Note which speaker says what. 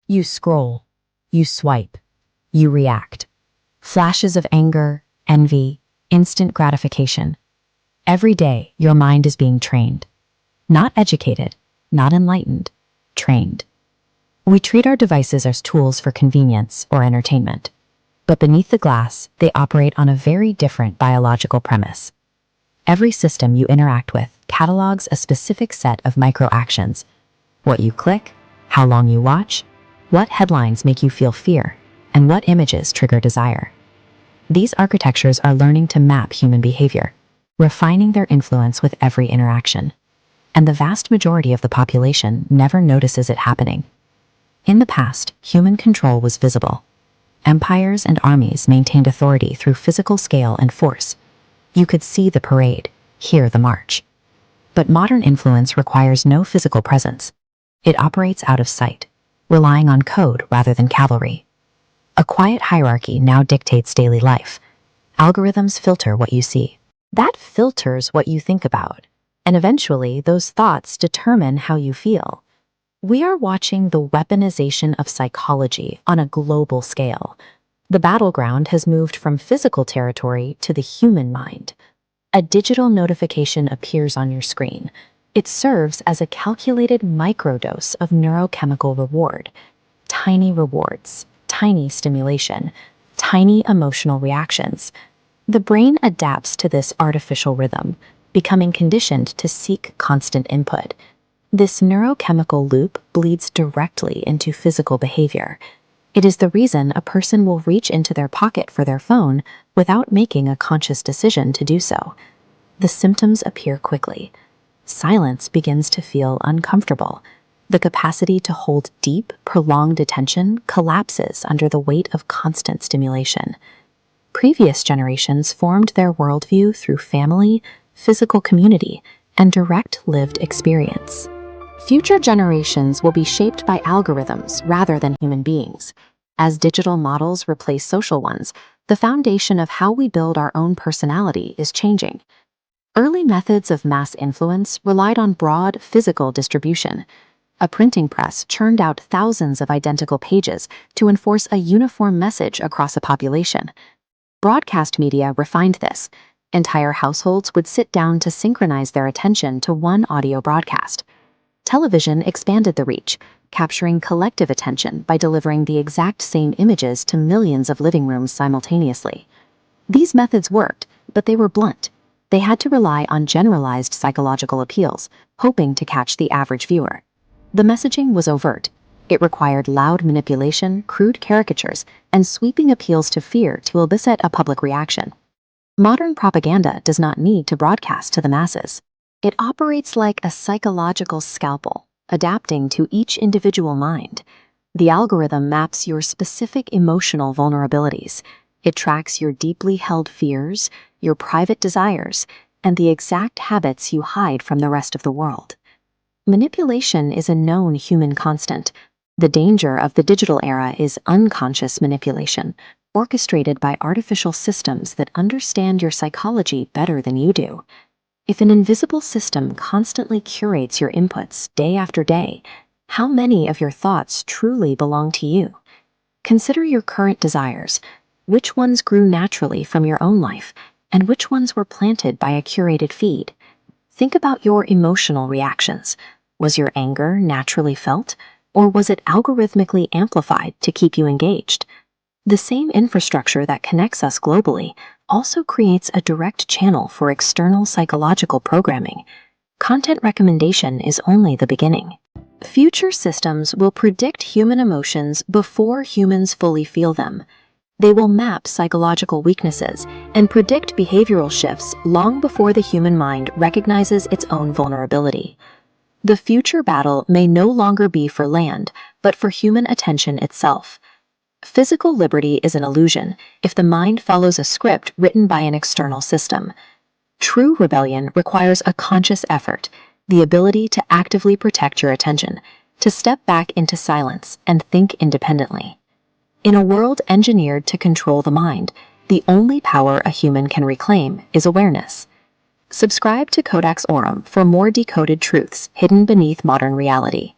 Speaker 1: You scroll, you swipe, you react. Flashes of anger, envy, instant gratification. Every day, your mind is being trained. Not educated, not enlightened, trained. We treat our devices as tools for convenience or entertainment. But beneath the glass, they operate on a very different biological premise. Every system you interact with catalogs a specific set of microactions. What you click, how long you watch, what headlines make you feel fear, and what images trigger desire. These architectures are learning to map human behavior, refining their influence with every interaction. And the vast majority of the population never notices it happening. In the past, human control was visible. Empires and armies maintained authority through physical scale and force. You could see the parade, hear the march. But modern influence requires no physical presence. It operates out of sight, relying on code rather than cavalry. A quiet hierarchy now dictates daily life. Algorithms filter what you see. That filters what you think about, and eventually those thoughts determine how you feel. We are watching the weaponization of psychology on a global scale. The battleground has moved from physical territory to the human mind. A digital notification appears on your screen. It serves as a calculated microdose of neurochemical reward. Tiny rewards, tiny stimulation, tiny emotional reactions. The brain adapts to this artificial rhythm, becoming conditioned to seek constant input. This neurochemical loop bleeds directly into physical behavior. It is the reason a person will reach into their pocket for their phone without making a conscious decision to do so. The symptoms appear quickly. Silence begins to feel uncomfortable. The capacity to hold deep, prolonged attention collapses under the weight of constant stimulation. Previous generations formed their worldview through family, physical community, and direct lived experience. Future generations will be shaped by algorithms rather than human beings. As digital models replace social ones, the foundation of how we build our own personality is changing. Early methods of mass influence relied on broad physical distribution. A printing press churned out thousands of identical pages to enforce a uniform message across a population. Broadcast media refined this. Entire households would sit down to synchronize their attention to one audio broadcast. Television expanded the reach, capturing collective attention by delivering the exact same images to millions of living rooms simultaneously. These methods worked, but they were blunt. They had to rely on generalized psychological appeals, hoping to catch the average viewer. The messaging was overt. It required loud manipulation, crude caricatures, and sweeping appeals to fear to elicit a public reaction. Modern propaganda does not need to broadcast to the masses. It operates like a psychological scalpel, adapting to each individual mind. The algorithm maps your specific emotional vulnerabilities. It tracks your deeply held fears, your private desires, and the exact habits you hide from the rest of the world. Manipulation is a known human constant. The danger of the digital era is unconscious manipulation, orchestrated by artificial systems that understand your psychology better than you do. If an invisible system constantly curates your inputs day after day, how many of your thoughts truly belong to you? Consider your current desires. Which ones grew naturally from your own life, and which ones were planted by a curated feed? Think about your emotional reactions. Was your anger naturally felt, or was it algorithmically amplified to keep you engaged? The same infrastructure that connects us globally also creates a direct channel for external psychological programming. Content recommendation is only the beginning. Future systems will predict human emotions before humans fully feel them. They will map psychological weaknesses and predict behavioral shifts long before the human mind recognizes its own vulnerability. The future battle may no longer be for land, but for human attention itself. Physical liberty is an illusion if the mind follows a script written by an external system. True rebellion requires a conscious effort, the ability to actively protect your attention, to step back into silence and think independently. In a world engineered to control the mind, the only power a human can reclaim is awareness. Subscribe to Codex Aurum for more decoded truths hidden beneath modern reality.